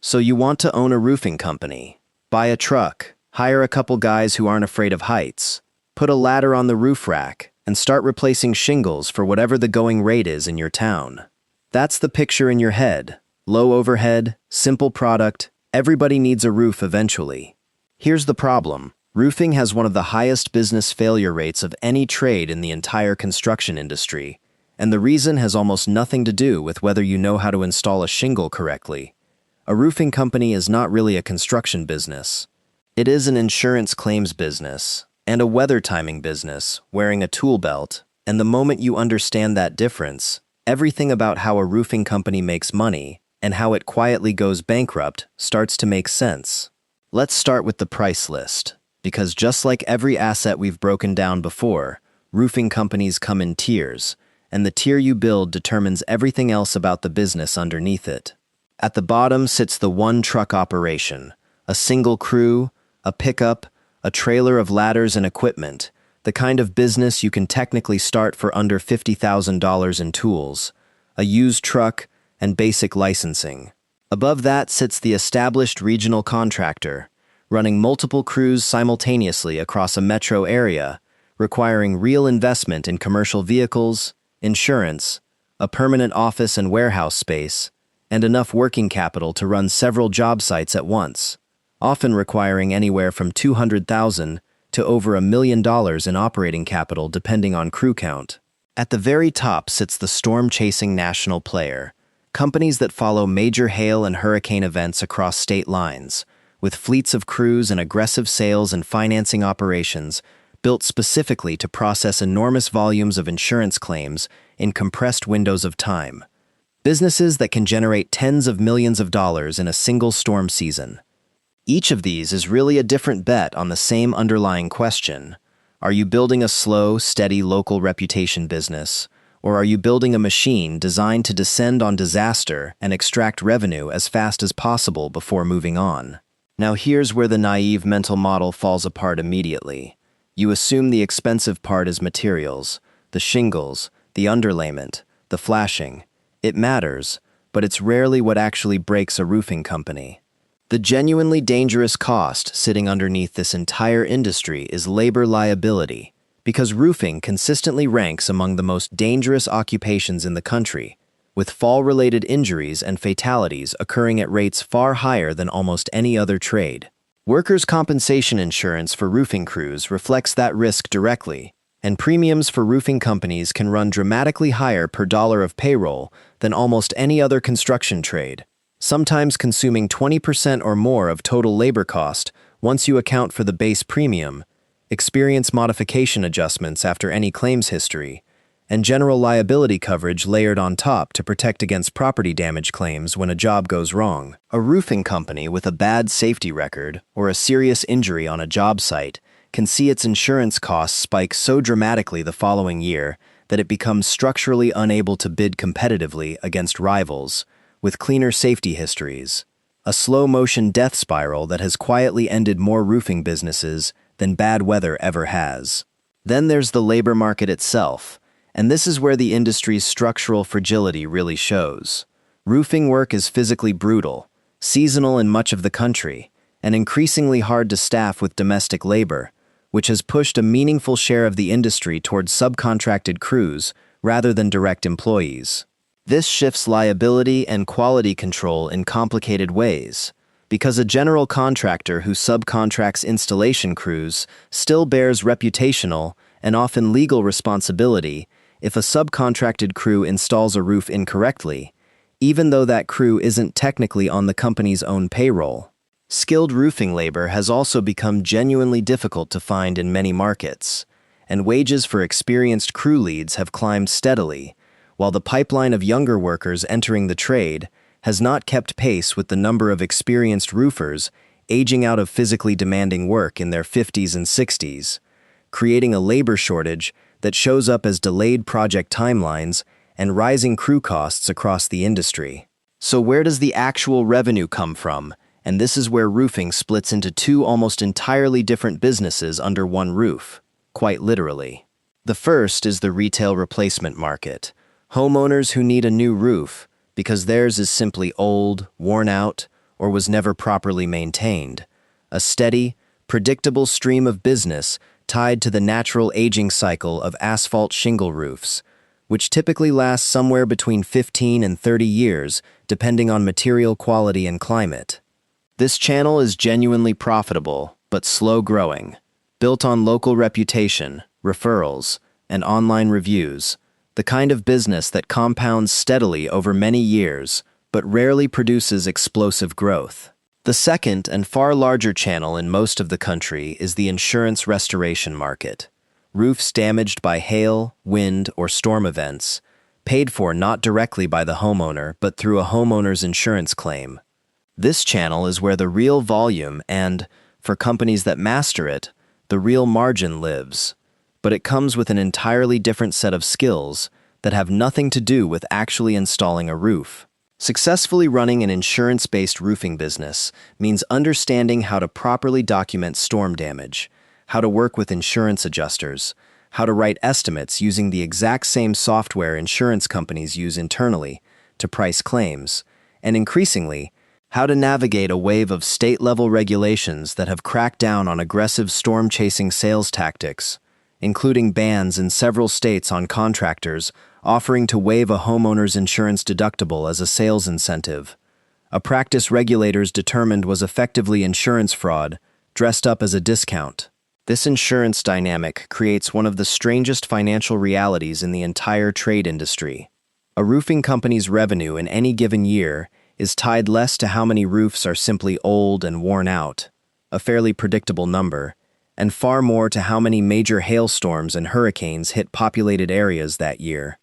So you want to own a roofing company, buy a truck, hire a couple guys who aren't afraid of heights, put a ladder on the roof rack, and start replacing shingles for whatever the going rate is in your town. That's the picture in your head. Low overhead, simple product, everybody needs a roof eventually. Here's the problem. Roofing has one of the highest business failure rates of any trade in the entire construction industry, and the reason has almost nothing to do with whether you know how to install a shingle correctly. A roofing company is not really a construction business. It is an insurance claims business and a weather timing business, wearing a tool belt, and the moment you understand that difference, everything about how a roofing company makes money and how it quietly goes bankrupt starts to make sense. Let's start with the price list, because just like every asset we've broken down before, roofing companies come in tiers, and the tier you build determines everything else about the business underneath it. At the bottom sits the one-truck operation, a single crew, a pickup, a trailer of ladders and equipment, the kind of business you can technically start for under $50,000 in tools, a used truck, and basic licensing. Above that sits the established regional contractor, running multiple crews simultaneously across a metro area, requiring real investment in commercial vehicles, insurance, a permanent office and warehouse space, and enough working capital to run several job sites at once, often requiring anywhere from $200,000 to over $1 million in operating capital depending on crew count. At the very top sits the storm-chasing national player, companies that follow major hail and hurricane events across state lines, with fleets of crews and aggressive sales and financing operations built specifically to process enormous volumes of insurance claims in compressed windows of time. Businesses that can generate tens of millions of dollars in a single storm season. Each of these is really a different bet on the same underlying question. Are you building a slow, steady local reputation business, or are you building a machine designed to descend on disaster and extract revenue as fast as possible before moving on? Now here's where the naive mental model falls apart immediately. You assume the expensive part is materials, the shingles, the underlayment, the flashing. It matters, but it's rarely what actually breaks a roofing company. The genuinely dangerous cost sitting underneath this entire industry is labor liability, because roofing consistently ranks among the most dangerous occupations in the country, with fall-related injuries and fatalities occurring at rates far higher than almost any other trade. Workers' compensation insurance for roofing crews reflects that risk directly, and premiums for roofing companies can run dramatically higher per dollar of payroll than almost any other construction trade, sometimes consuming 20% or more of total labor cost once you account for the base premium, experience modification adjustments after any claims history, and general liability coverage layered on top to protect against property damage claims when a job goes wrong. A roofing company with a bad safety record or a serious injury on a job site can see its insurance costs spike so dramatically the following year that it becomes structurally unable to bid competitively against rivals with cleaner safety histories. A slow-motion death spiral that has quietly ended more roofing businesses than bad weather ever has. Then there's the labor market itself, and this is where the industry's structural fragility really shows. Roofing work is physically brutal, seasonal in much of the country, and increasingly hard to staff with domestic labor, which has pushed a meaningful share of the industry towards subcontracted crews rather than direct employees. This shifts liability and quality control in complicated ways, because a general contractor who subcontracts installation crews still bears reputational and often legal responsibility if a subcontracted crew installs a roof incorrectly, even though that crew isn't technically on the company's own payroll. Skilled roofing labor has also become genuinely difficult to find in many markets, and wages for experienced crew leads have climbed steadily, while the pipeline of younger workers entering the trade has not kept pace with the number of experienced roofers aging out of physically demanding work in their 50s and 60s, creating a labor shortage that shows up as delayed project timelines and rising crew costs across the industry. So where does the actual revenue come from? And this is where roofing splits into two almost entirely different businesses under one roof, quite literally. The first is the retail replacement market. Homeowners who need a new roof because theirs is simply old, worn out, or was never properly maintained. A steady, predictable stream of business tied to the natural aging cycle of asphalt shingle roofs, which typically lasts somewhere between 15 and 30 years, depending on material quality and climate. This channel is genuinely profitable, but slow-growing. Built on local reputation, referrals, and online reviews, the kind of business that compounds steadily over many years, but rarely produces explosive growth. The second and far larger channel in most of the country is the insurance restoration market. Roofs damaged by hail, wind, or storm events, paid for not directly by the homeowner but through a homeowner's insurance claim. This channel is where the real volume and, for companies that master it, the real margin lives. But it comes with an entirely different set of skills that have nothing to do with actually installing a roof. Successfully running an insurance-based roofing business means understanding how to properly document storm damage, how to work with insurance adjusters, how to write estimates using the exact same software insurance companies use internally to price claims, and increasingly, how to navigate a wave of state-level regulations that have cracked down on aggressive storm-chasing sales tactics, including bans in several states on contractors offering to waive a homeowner's insurance deductible as a sales incentive, a practice regulators determined was effectively insurance fraud, dressed up as a discount. This insurance dynamic creates one of the strangest financial realities in the entire trade industry. A roofing company's revenue in any given year is tied less to how many roofs are simply old and worn out, a fairly predictable number, and far more to how many major hailstorms and hurricanes hit populated areas that year,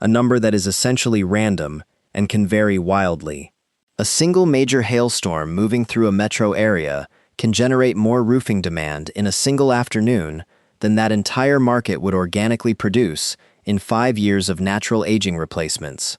a number that is essentially random and can vary wildly. A single major hailstorm moving through a metro area can generate more roofing demand in a single afternoon than that entire market would organically produce in 5 years of natural aging replacements,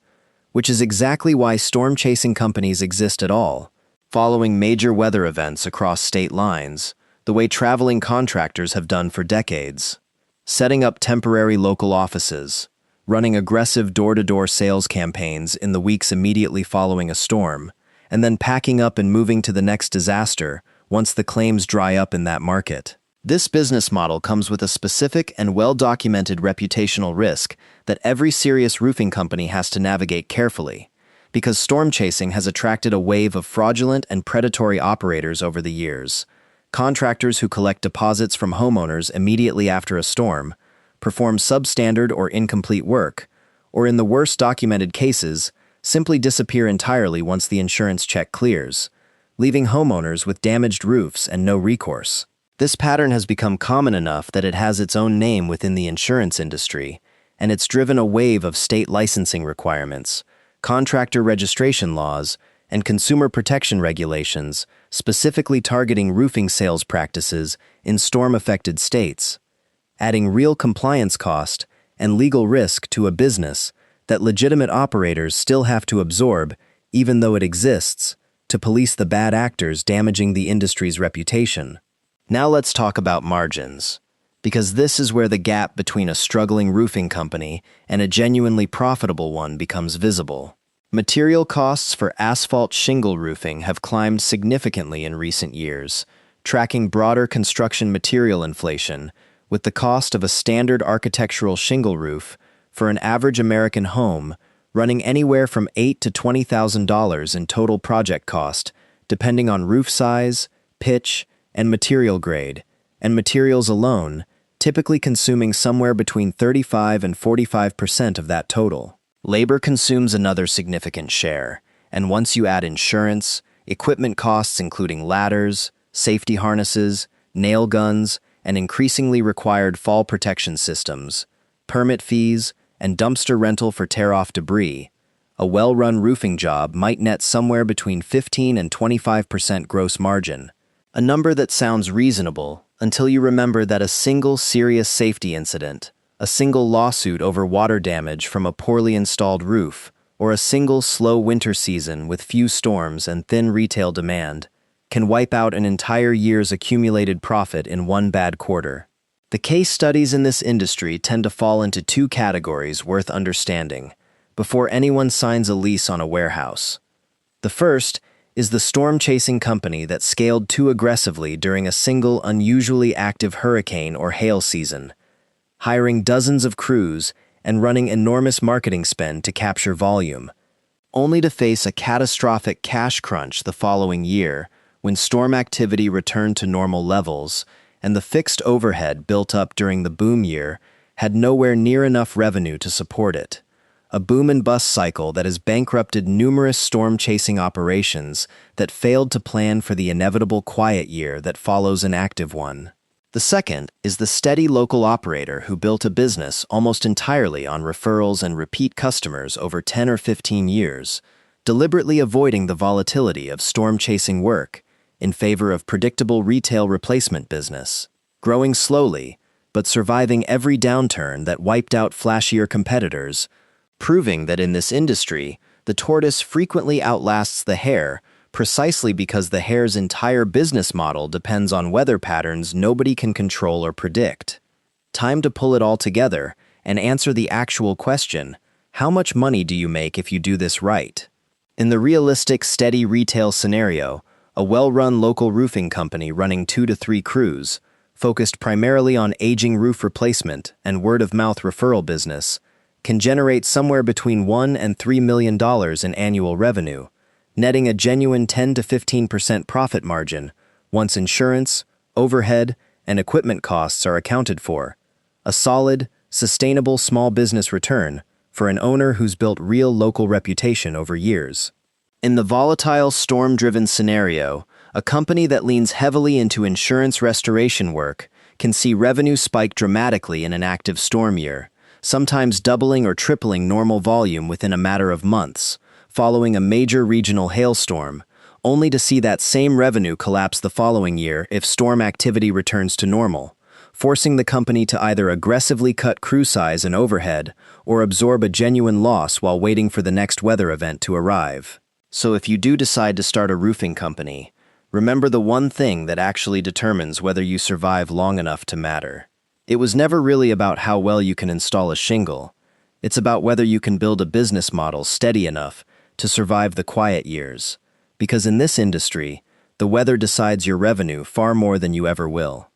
which is exactly why storm-chasing companies exist at all, following major weather events across state lines, the way traveling contractors have done for decades, setting up temporary local offices, running aggressive door-to-door sales campaigns in the weeks immediately following a storm, and then packing up and moving to the next disaster once the claims dry up in that market. This business model comes with a specific and well-documented reputational risk that every serious roofing company has to navigate carefully, because storm chasing has attracted a wave of fraudulent and predatory operators over the years. Contractors who collect deposits from homeowners immediately after a storm, perform substandard or incomplete work, or in the worst documented cases, simply disappear entirely once the insurance check clears, leaving homeowners with damaged roofs and no recourse. This pattern has become common enough that it has its own name within the insurance industry, and it's driven a wave of state licensing requirements, contractor registration laws, and consumer protection regulations specifically targeting roofing sales practices in storm-affected states, adding real compliance cost and legal risk to a business that legitimate operators still have to absorb, even though it exists, to police the bad actors damaging the industry's reputation. Now let's talk about margins, because this is where the gap between a struggling roofing company and a genuinely profitable one becomes visible. Material costs for asphalt shingle roofing have climbed significantly in recent years, tracking broader construction material inflation, with the cost of a standard architectural shingle roof for an average American home running anywhere from $8,000 to $20,000 in total project cost, depending on roof size, pitch, and material grade, and materials alone typically consuming somewhere between 35% and 45% of that total. Labor consumes another significant share, and once you add insurance, equipment costs including ladders, safety harnesses, nail guns, and increasingly required fall protection systems, permit fees, and dumpster rental for tear-off debris, a well-run roofing job might net somewhere between 15% and 25% gross margin, a number that sounds reasonable until you remember that a single serious safety incident, a single lawsuit over water damage from a poorly installed roof, or a single slow winter season with few storms and thin retail demand, can wipe out an entire year's accumulated profit in one bad quarter. The case studies in this industry tend to fall into two categories worth understanding before anyone signs a lease on a warehouse. The first is the storm-chasing company that scaled too aggressively during a single unusually active hurricane or hail season, hiring dozens of crews and running enormous marketing spend to capture volume, only to face a catastrophic cash crunch the following year when storm activity returned to normal levels and the fixed overhead built up during the boom year had nowhere near enough revenue to support it. A boom and bust cycle that has bankrupted numerous storm-chasing operations that failed to plan for the inevitable quiet year that follows an active one. The second is the steady local operator who built a business almost entirely on referrals and repeat customers over 10 or 15 years, deliberately avoiding the volatility of storm-chasing work in favor of predictable retail replacement business, growing slowly but surviving every downturn that wiped out flashier competitors, proving that in this industry, the tortoise frequently outlasts the hare precisely because the hare's entire business model depends on weather patterns nobody can control or predict. Time to pull it all together and answer the actual question, how much money do you make if you do this right? In the realistic, steady retail scenario, a well-run local roofing company running 2 to 3 crews, focused primarily on aging roof replacement and word-of-mouth referral business, can generate somewhere between $1 and $3 million in annual revenue, netting a genuine 10 to 15% profit margin once insurance, overhead, and equipment costs are accounted for. A solid, sustainable small business return for an owner who's built real local reputation over years. In the volatile, storm-driven scenario, a company that leans heavily into insurance restoration work can see revenue spike dramatically in an active storm year, sometimes doubling or tripling normal volume within a matter of months, following a major regional hailstorm, only to see that same revenue collapse the following year if storm activity returns to normal, forcing the company to either aggressively cut crew size and overhead or absorb a genuine loss while waiting for the next weather event to arrive. So if you do decide to start a roofing company, remember the one thing that actually determines whether you survive long enough to matter. It was never really about how well you can install a shingle. It's about whether you can build a business model steady enough to survive the quiet years. Because in this industry, the weather decides your revenue far more than you ever will.